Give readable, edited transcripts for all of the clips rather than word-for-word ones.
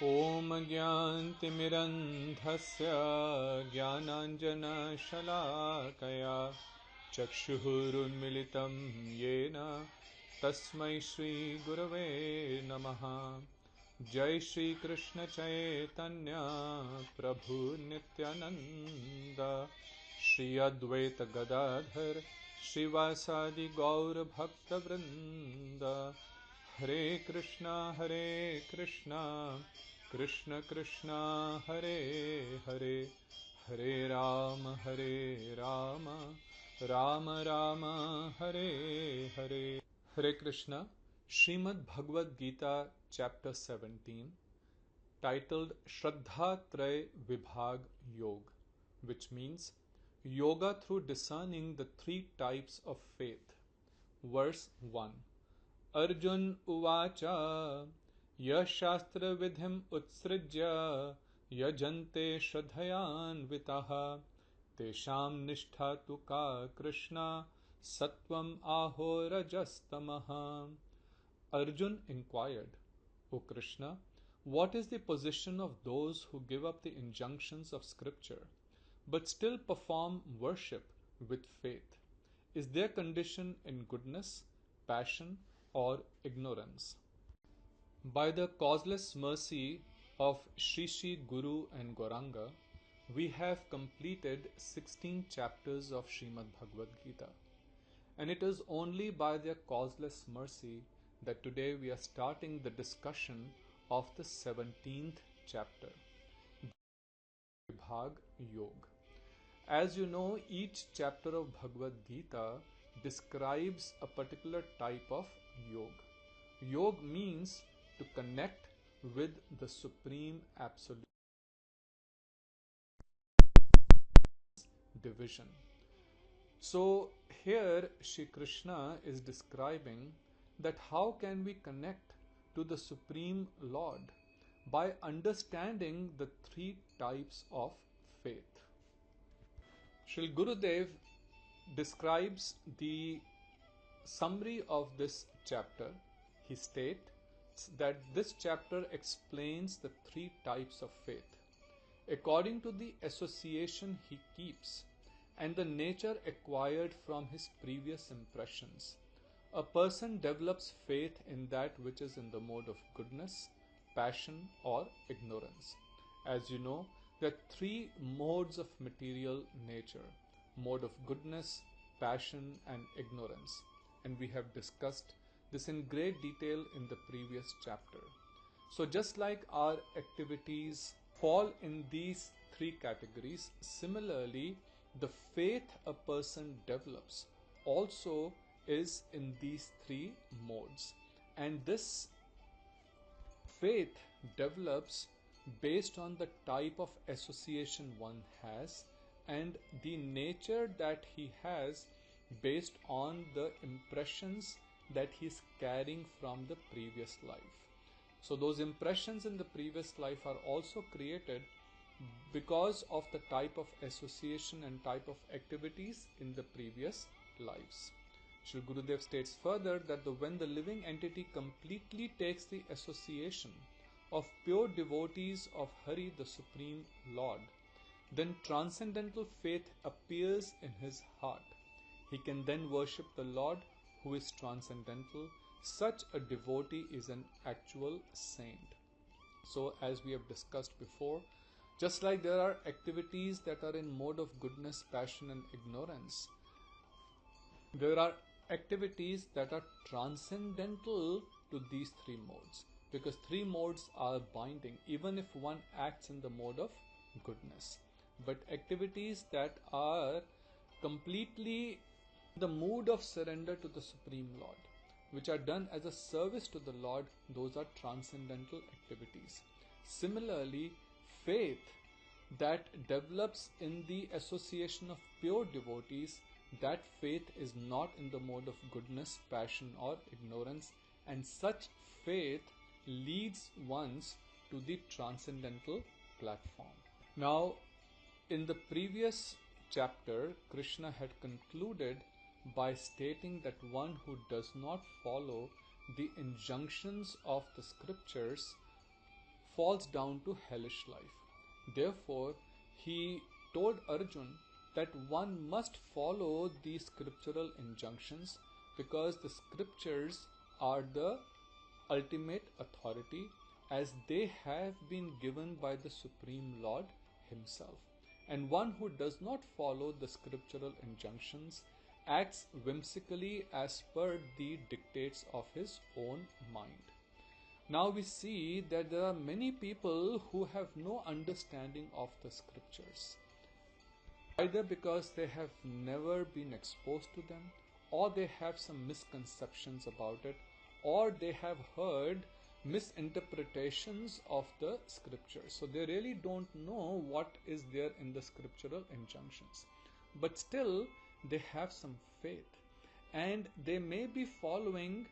ॐ ज्ञानतिमिरन्धस्य ज्ञानाञ्जनशलाकया चक्षुरुन्मिलितं येन तस्मै श्रीगुरवे नमः। जय श्रीकृष्ण चैतन्य प्रभु नित्यानन्द श्री अद्वैत गदाधर श्रीवासादि गौर भक्तवृंद। हरे कृष्णा कृष्ण कृष्णा हरे हरे, हरे Ram Ram Ram Hare Hare. Hare Krishna. Srimad Bhagavad Gita chapter 17 titled Shraddha Tray Vibhag Yog, which means yoga through discerning the three types of faith. Verse 1. Arjun uvacha yashastra vidhim utsrijya yajante shraddhayanvitaha tesham nishtha tu ka krishna Sattvam aho rajastamaha. Arjun inquired, O Krishna, what is the position of those who give up the injunctions of scripture but still perform worship with faith? Is their condition in goodness, passion, or ignorance? By the causeless mercy of Sri Sri Guru and Gauranga, we have completed 16 chapters of Srimad Bhagavad Gita. And it is only by their causeless mercy that today we are starting the discussion of the 17th chapter, Vibhag Yog. As you know, each chapter of Bhagavad Gita describes a particular type of yog. Yog means to connect with the Supreme Absolute. Division. So here Shri Krishna is describing that how can we connect to the Supreme Lord by understanding the three types of faith. Shri Gurudev describes the summary of this chapter. He states that this chapter explains the three types of faith according to the association he keeps and the nature acquired from his previous impressions. A person develops faith in that which is in the mode of goodness, passion, or ignorance. As you know, there are three modes of material nature: mode of goodness, passion, and ignorance. And we have discussed this in great detail in the previous chapter. So, just like our activities fall in these three categories, similarly, the faith a person develops also is in these three modes. And this faith develops based on the type of association one has and the nature that he has based on the impressions that he is carrying from the previous life. So those impressions in the previous life are also created because of the type of association and type of activities in the previous lives. Shri Gurudev states further that when the living entity completely takes the association of pure devotees of Hari, the Supreme Lord, then transcendental faith appears in his heart. He can then worship the Lord who is transcendental. Such a devotee is an actual saint. So, as we have discussed before, just like there are activities that are in mode of goodness, passion, and ignorance, there are activities that are transcendental to these three modes, because three modes are binding even if one acts in the mode of goodness. But activities that are completely the mood of surrender to the Supreme Lord, which are done as a service to the Lord, those are transcendental activities. Similarly, faith that develops in the association of pure devotees, that faith is not in the mode of goodness, passion, or ignorance, and such faith leads ones to the transcendental platform. Now, in the previous chapter, Krishna had concluded by stating that one who does not follow the injunctions of the scriptures falls down to hellish life. Therefore, he told Arjun that one must follow these scriptural injunctions because the scriptures are the ultimate authority as they have been given by the Supreme Lord Himself. And one who does not follow the scriptural injunctions acts whimsically as per the dictates of his own mind. Now we see that there are many people who have no understanding of the scriptures, either because they have never been exposed to them, or they have some misconceptions about it, or they have heard misinterpretations of the scriptures. So they really don't know what is there in the scriptural injunctions. But still, they have some faith, and they may be following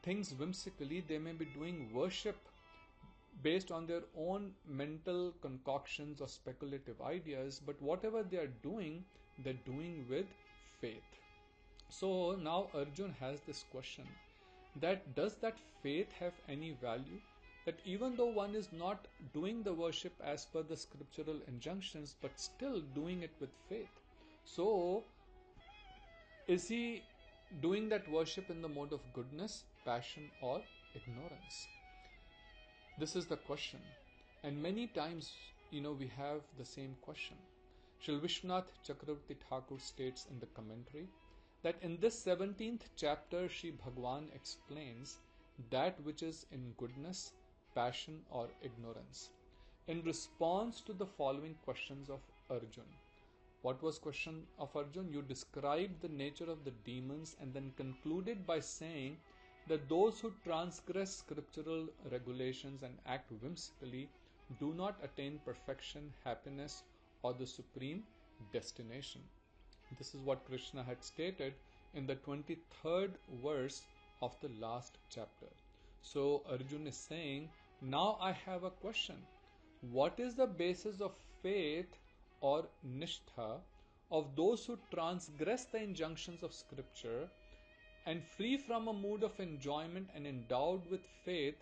things whimsically, they may be doing worship based on their own mental concoctions or speculative ideas, but whatever they are doing, they're doing with faith. So now Arjun has this question that does that faith have any value? That even though one is not doing the worship as per the scriptural injunctions, but still doing it with faith. So is he doing that worship in the mode of goodness, passion, or ignorance? This is the question. And many times, we have the same question. Shri Vishwanath Chakravarti Thakur states in the commentary that in this 17th chapter, Sri Bhagwan explains that which is in goodness, passion, or ignorance. In response to the following questions of Arjun. What was question of Arjun? You described the nature of the demons and then concluded by saying that those who transgress scriptural regulations and act whimsically do not attain perfection, happiness, or the supreme destination. This is what Krishna had stated in the 23rd verse of the last chapter. So Arjun is saying, now I have a question. What is the basis of faith or nishtha of those who transgress the injunctions of scripture and free from a mood of enjoyment and endowed with faith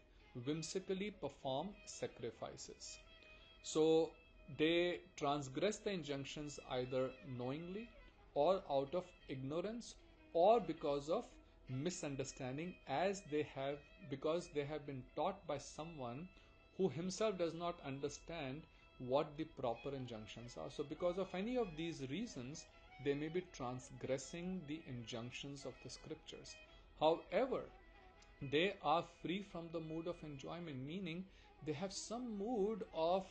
whimsically perform sacrifices? So they transgress the injunctions either knowingly or out of ignorance or because of misunderstanding because they have been taught by someone who himself does not understand what the proper injunctions are. So because of any of these reasons, they may be transgressing the injunctions of the scriptures. However, they are free from the mood of enjoyment, meaning they have some mood of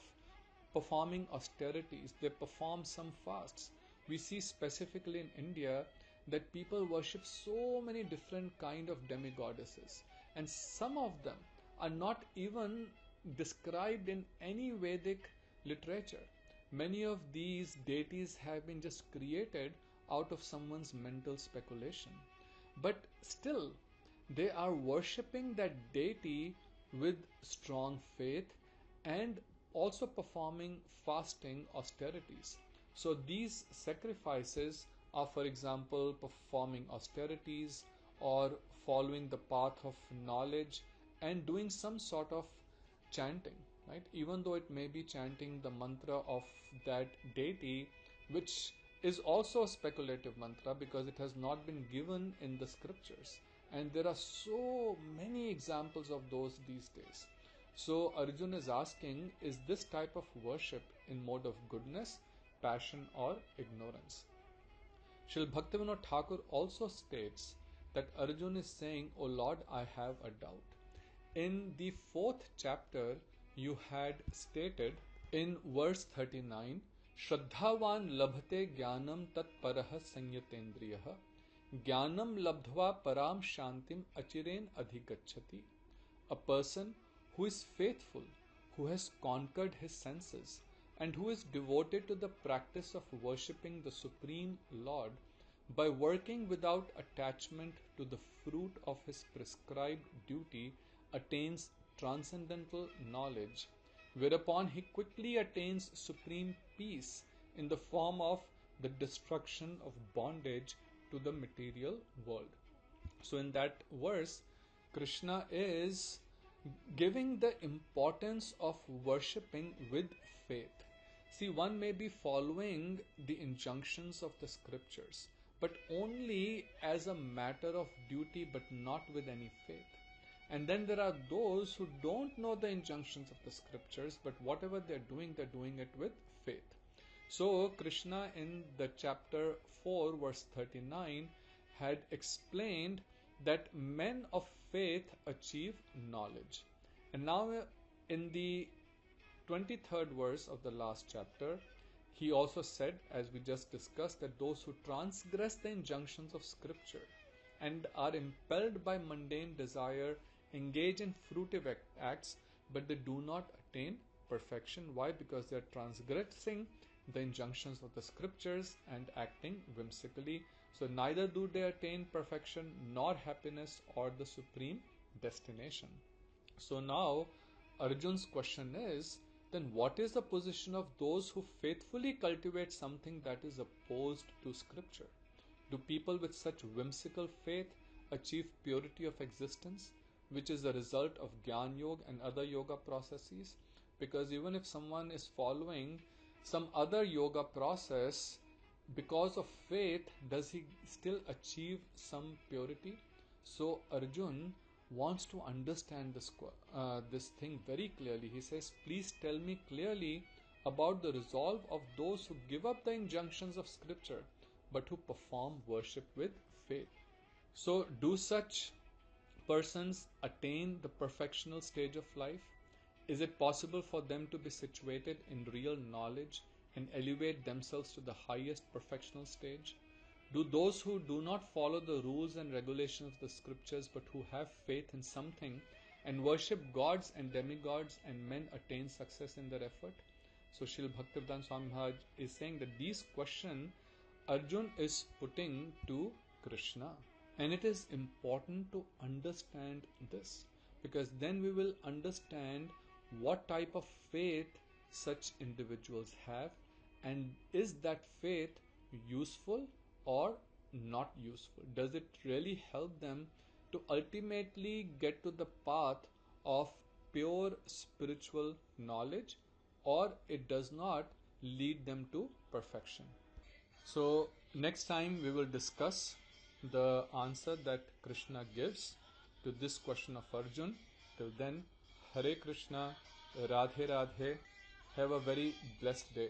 performing austerities, they perform some fasts. We see specifically in India that people worship so many different kind of demigoddesses, and some of them are not even described in any Vedic literature. Many of these deities have been just created out of someone's mental speculation. But still, they are worshipping that deity with strong faith and also performing fasting austerities. So these sacrifices are, for example, performing austerities or following the path of knowledge and doing some sort of chanting, right? Even though it may be chanting the mantra of that deity, which is also a speculative mantra because it has not been given in the scriptures. And there are so many examples of those these days. So Arjuna is asking, is this type of worship in mode of goodness, passion, or ignorance? Srila Bhaktivinoda Thakur also states that Arjuna is saying, O Lord, I have a doubt. In the 4th chapter, you had stated in verse 39, Shraddhavan labhate jnanam tat paraha sanyatendriyaha jnanam labdhva param shantim achiren adhigachati. A person who is faithful, who has conquered his senses, and who is devoted to the practice of worshipping the Supreme Lord by working without attachment to the fruit of his prescribed duty attains transcendental knowledge, whereupon he quickly attains supreme peace in the form of the destruction of bondage to the material world. So in that verse, Krishna is giving the importance of worshipping with faith. See, one may be following the injunctions of the scriptures, but only as a matter of duty, but not with any faith. And then there are those who don't know the injunctions of the scriptures, but whatever they're doing it with faith. So, Krishna in the chapter 4, verse 39, had explained that men of faith achieve knowledge. And now, in the 23rd verse of the last chapter, he also said, as we just discussed, that those who transgress the injunctions of scripture and are impelled by mundane desire engage in fruitive acts, but they do not attain perfection. Why? Because they are transgressing the injunctions of the scriptures and acting whimsically. So neither do they attain perfection nor happiness or the supreme destination. So now Arjun's question is, then what is the position of those who faithfully cultivate something that is opposed to scripture? Do people with such whimsical faith achieve purity of existence, which is the result of Gyan Yoga and other yoga processes? Because even if someone is following some other yoga process, because of faith, does he still achieve some purity? So Arjun wants to understand this thing very clearly. He says, please tell me clearly about the resolve of those who give up the injunctions of scripture but who perform worship with faith. So do such persons attain the perfectional stage of life? Is it possible for them to be situated in real knowledge and elevate themselves to the highest perfectional stage? Do those who do not follow the rules and regulations of the scriptures but who have faith in something and worship gods and demigods and men attain success in their effort? So Srila Bhaktivedanta Swami Maharaj is saying that these questions Arjun is putting to Krishna. And it is important to understand this, because then we will understand what type of faith such individuals have, and is that faith useful or not useful? Does it really help them to ultimately get to the path of pure spiritual knowledge, or it does not lead them to perfection? So next time we will discuss the answer that Krishna gives to this question of Arjun. Till then, Hare Krishna, Radhe Radhe. Have a very blessed day.